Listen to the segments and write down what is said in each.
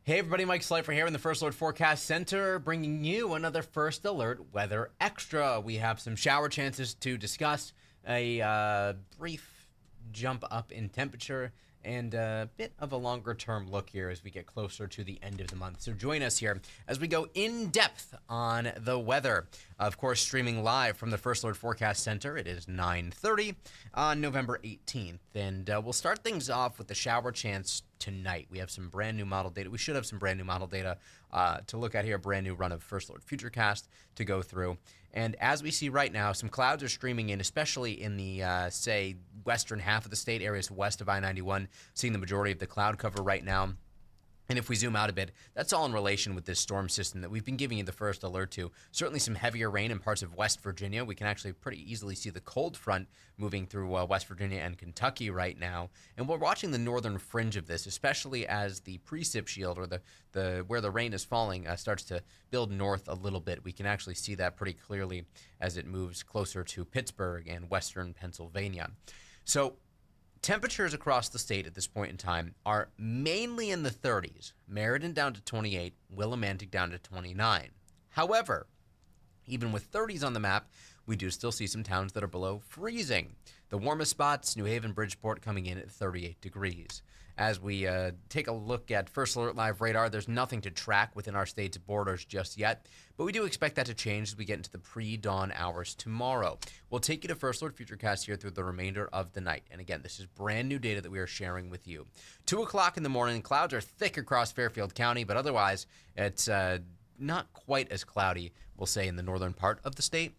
Hey everybody, Mike Slifer here in the First Alert Forecast Center, bringing you another First Alert Weather Extra. We have some shower chances to discuss, a brief jump up in temperature, and a bit of a longer term look here as we get closer to the end of the month. So join us here as we go in depth on the weather. Of course, streaming live from the First Alert Forecast Center. It is 9:30 on November 18th. And we'll start things off with the shower chance tonight. We have some brand new model data. We should have some brand new model data to look at here. Brand new run of First Alert Futurecast to go through. And as we see right now, some clouds are streaming in, especially in the, say, western half of the state, areas west of I-91, seeing the majority of the cloud cover right now. And if we zoom out a bit, that's all in relation with this storm system that we've been giving you the first alert to. Certainly some heavier rain in parts of West Virginia. We can actually pretty easily see the cold front moving through West Virginia and Kentucky right now. And we're watching the northern fringe of this, especially as the precip shield, or the where the rain is falling, starts to build north a little bit. We can actually see that pretty clearly as it moves closer to Pittsburgh and western Pennsylvania. So temperatures across the state at this point in time are mainly in the 30s. Meriden down to 28, Willimantic down to 29. However, even with 30s on the map, we do still see some towns that are below freezing. The warmest spots, New Haven, Bridgeport, coming in at 38 degrees. As we take a look at First Alert Live radar, there's nothing to track within our state's borders just yet, but we do expect that to change as we get into the pre-dawn hours tomorrow. We'll take you to First Alert Futurecast here through the remainder of the night. And again, this is brand new data that we are sharing with you. 2 o'clock in the morning, clouds are thick across Fairfield County, but otherwise it's not quite as cloudy, we'll say, in the northern part of the state.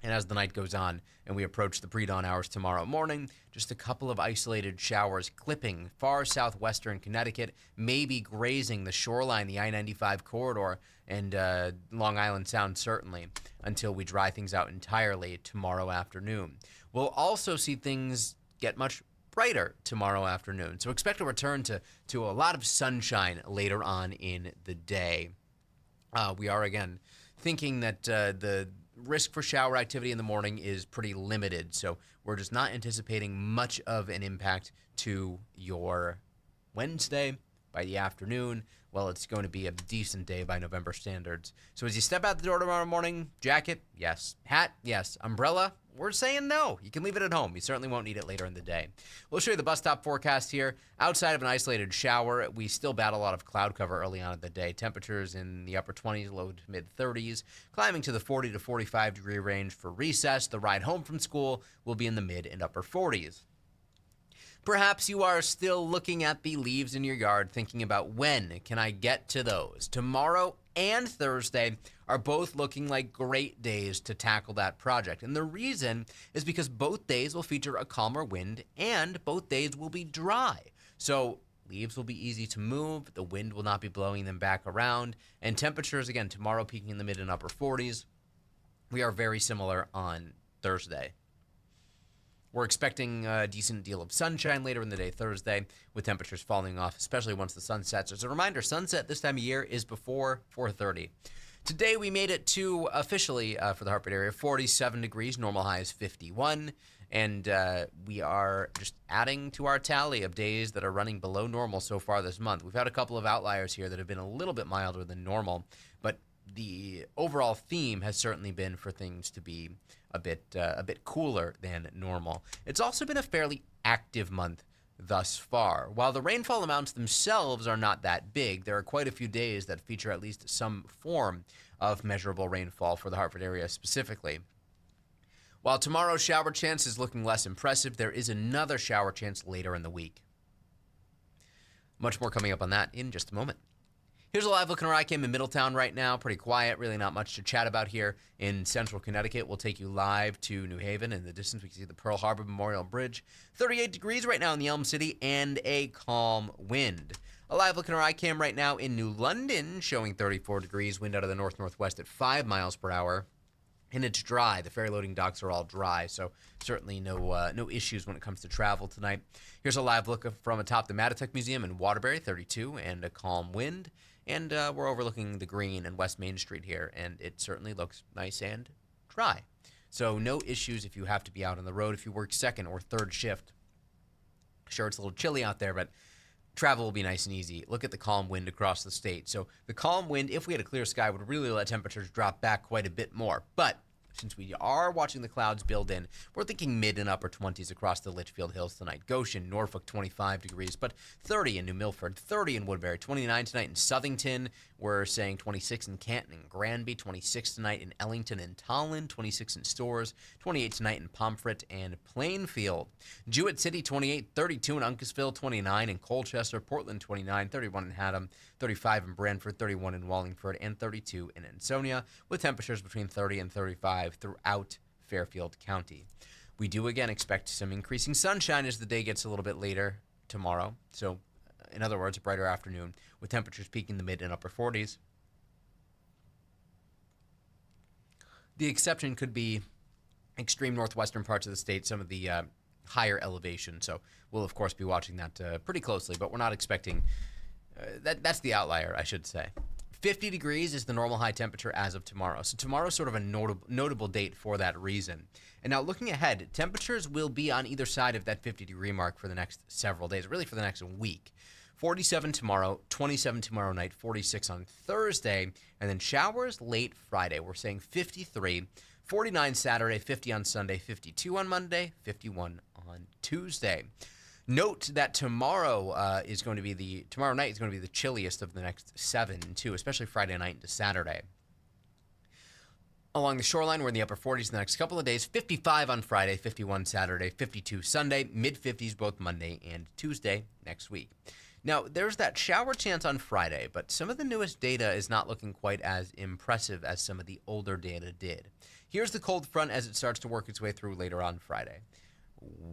And as the night goes on and we approach the pre-dawn hours tomorrow morning, just a couple of isolated showers clipping far southwestern Connecticut, maybe grazing the shoreline, the I-95 corridor, and Long Island Sound certainly, until we dry things out entirely tomorrow afternoon. We'll also see things get much brighter tomorrow afternoon. So expect a return to a lot of sunshine later on in the day. We are, again, thinking that the risk for shower activity in the morning is pretty limited, so we're just not anticipating much of an impact to your Wednesday. By the afternoon, well, it's going to be a decent day by November standards. So as you step out the door tomorrow morning, jacket, yes. Hat, yes. Umbrella, we're saying no. You can leave it at home. You certainly won't need it later in the day. We'll show you the bus stop forecast here. Outside of an isolated shower, we still battle a lot of cloud cover early on in the day. Temperatures in the upper 20s, low to mid 30s, climbing to the 40 to 45 degree range for recess. The ride home from school will be in the mid and upper 40s. Perhaps you are still looking at the leaves in your yard, thinking about when can I get to those. Tomorrow and Thursday are both looking like great days to tackle that project. And the reason is because both days will feature a calmer wind and both days will be dry. So leaves will be easy to move, the wind will not be blowing them back around, and temperatures, again, tomorrow peaking in the mid and upper 40s. We are very similar on Thursday. We're expecting a decent deal of sunshine later in the day Thursday, with temperatures falling off, especially once the sun sets. As a reminder, sunset this time of year is before 4:30. Today we made it to, officially for the Hartford area, 47 degrees. Normal high is 51. And we are just adding to our tally of days that are running below normal so far this month. We've had a couple of outliers here that have been a little bit milder than normal, but the overall theme has certainly been for things to be a bit cooler than normal. It's also been a fairly active month thus far. While the rainfall amounts themselves are not that big, there are quite a few days that feature at least some form of measurable rainfall for the Hartford area specifically. While tomorrow's shower chance is looking less impressive, there is another shower chance later in the week. Much more coming up on that in just a moment. Here's a live look at where I came in Middletown right now. Pretty quiet, really not much to chat about here in central Connecticut. We'll take you live to New Haven. In the distance, we can see the Pearl Harbor Memorial Bridge. 38 degrees right now in the Elm City and a calm wind. A live look at where I came right now in New London, showing 34 degrees, wind out of the north-northwest at 5 miles per hour. And it's dry. The ferry loading docks are all dry, so certainly no issues when it comes to travel tonight. Here's a live look from atop the Mattituck Museum in Waterbury, 32, and a calm wind. And we're overlooking the Green and West Main Street here, and it certainly looks nice and dry. So no issues if you have to be out on the road, if you work second or third shift. Sure, it's a little chilly out there, but travel will be nice and easy. Look at the calm wind across the state. So the calm wind, if we had a clear sky, would really let temperatures drop back quite a bit more. But since we are watching the clouds build in, we're thinking mid and upper 20s across the Litchfield Hills tonight. Goshen, Norfolk, 25 degrees, but 30 in New Milford, 30 in Woodbury, 29 tonight in Southington. We're saying 26 in Canton and Granby, 26 tonight in Ellington and Tolland, 26 in Storrs, 28 tonight in Pomfret and Plainfield. Jewett City, 28, 32 in Uncasville, 29 in Colchester, Portland, 29, 31 in Haddam, 35 in Brantford, 31 in Wallingford, and 32 in Ansonia, with temperatures between 30 and 35 throughout Fairfield County. We do again expect some increasing sunshine as the day gets a little bit later tomorrow. So, in other words, a brighter afternoon with temperatures peaking the mid and upper 40s. The exception could be extreme northwestern parts of the state, some of the higher elevation. So we'll, of course, be watching that pretty closely, but we're not expecting that's the outlier, I should say. 50 degrees is the normal high temperature as of tomorrow. So tomorrow's sort of a notable date for that reason. And now looking ahead, temperatures will be on either side of that 50-degree mark for the next several days, really for the next week. 47 tomorrow, 27 tomorrow night, 46 on Thursday, and then showers late Friday. We're saying 53, 49 Saturday, 50 on Sunday, 52 on Monday, 51 on Tuesday. Note that tomorrow night is going to be the chilliest of the next 7 too, especially Friday night into Saturday. Along the shoreline, we're in the upper 40s the next couple of days. 55 on Friday, 51 Saturday, 52 Sunday, mid-50s both Monday and Tuesday next week. Now, there's that shower chance on Friday, but some of the newest data is not looking quite as impressive as some of the older data did. Here's the cold front as it starts to work its way through later on Friday.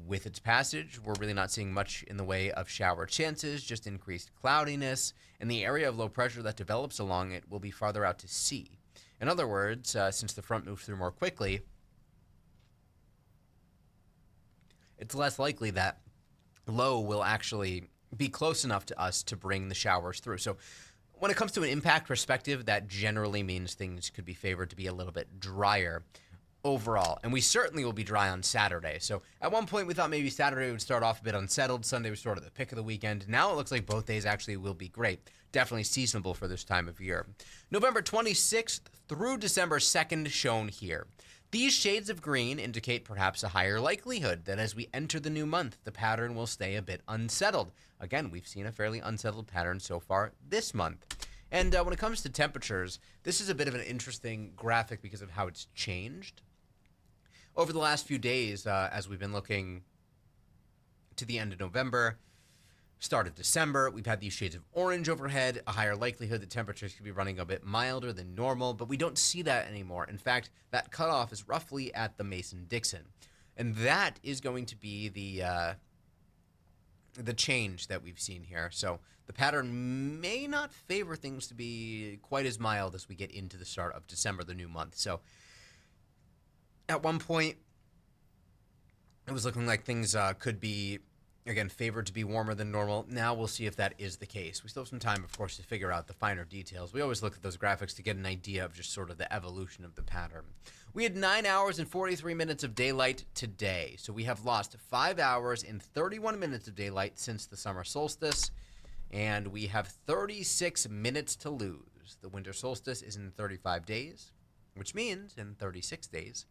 With its passage, we're really not seeing much in the way of shower chances, just increased cloudiness, and the area of low pressure that develops along it will be farther out to sea. In other words, since the front moves through more quickly, it's less likely that low will actually be close enough to us to bring the showers through. So when it comes to an impact perspective, that generally means things could be favored to be a little bit drier overall. And we certainly will be dry on Saturday. So at one point we thought maybe Saturday would start off a bit unsettled. Sunday was sort of the pick of the weekend. Now it looks like both days actually will be great. Definitely seasonable for this time of year. November 26th through December 2nd shown here. These shades of green indicate perhaps a higher likelihood that as we enter the new month, the pattern will stay a bit unsettled. Again, we've seen a fairly unsettled pattern so far this month. And when it comes to temperatures, this is a bit of an interesting graphic because of how it's changed. Over the last few days, as we've been looking to the end of November, start of December, we've had these shades of orange overhead, a higher likelihood that temperatures could be running a bit milder than normal, but we don't see that anymore. In fact, that cutoff is roughly at the Mason-Dixon. And that is going to be the change that we've seen here. So the pattern may not favor things to be quite as mild as we get into the start of December, the new month. So at one point, it was looking like things could be, again, favored to be warmer than normal. Now we'll see if that is the case. We still have some time, of course, to figure out the finer details. We always look at those graphics to get an idea of just sort of the evolution of the pattern. We had 9 hours and 43 minutes of daylight today. So we have lost 5 hours and 31 minutes of daylight since the summer solstice. And we have 36 minutes to lose. The winter solstice is in 35 days, which means in 36 days,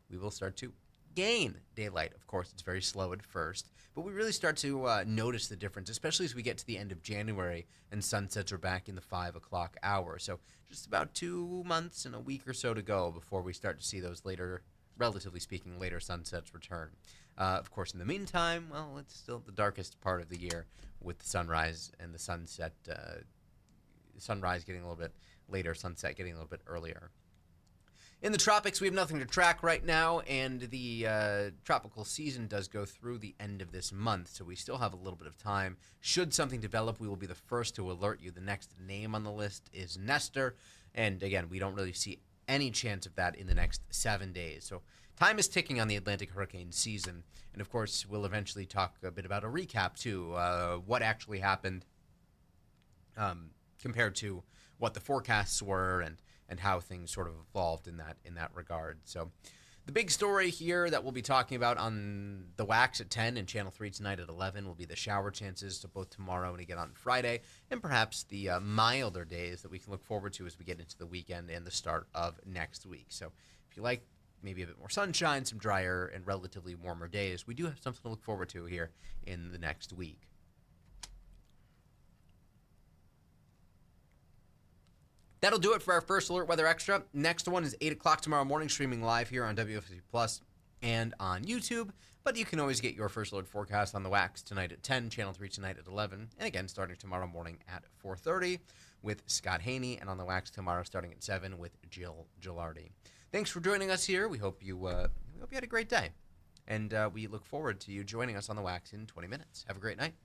we will start to gain daylight. Of course, it's very slow at first, but we really start to notice the difference, especially as we get to the end of January and sunsets are back in the 5 o'clock hour. So just about 2 months and a week or so to go before we start to see those later, relatively speaking, later sunsets return. Of course, in the meantime, well, it's still the darkest part of the year with the sunrise and the sunset, sunrise getting a little bit later, sunset getting a little bit earlier. In the tropics, we have nothing to track right now, and the tropical season does go through the end of this month, so we still have a little bit of time. Should something develop, we will be the first to alert you. The next name on the list is Nestor, and again, we don't really see any chance of that in the next 7 days. So time is ticking on the Atlantic hurricane season, and of course, we'll eventually talk a bit about a recap, too, what actually happened compared to what the forecasts were and how things sort of evolved in that regard. So The big story here that we'll be talking about on the Wax at 10 and Channel 3 tonight at 11 will be the shower chances to both tomorrow and again on Friday, and perhaps the milder days that we can look forward to as we get into the weekend and the start of next week. So if you like maybe a bit more sunshine, some drier and relatively warmer days, we do have something to look forward to here in the next week. That'll do it for our first Alert Weather Extra. Next one is 8 o'clock tomorrow morning, streaming live here on WFSB Plus and on YouTube. But you can always get your first alert forecast on the Wax tonight at 10, Channel 3 tonight at 11, and again starting tomorrow morning at 4:30 with Scott Haney, and on the Wax tomorrow starting at 7 with Jill Gilardi. Thanks for joining us here. We hope you had a great day, and we look forward to you joining us on the Wax in 20 minutes. Have a great night.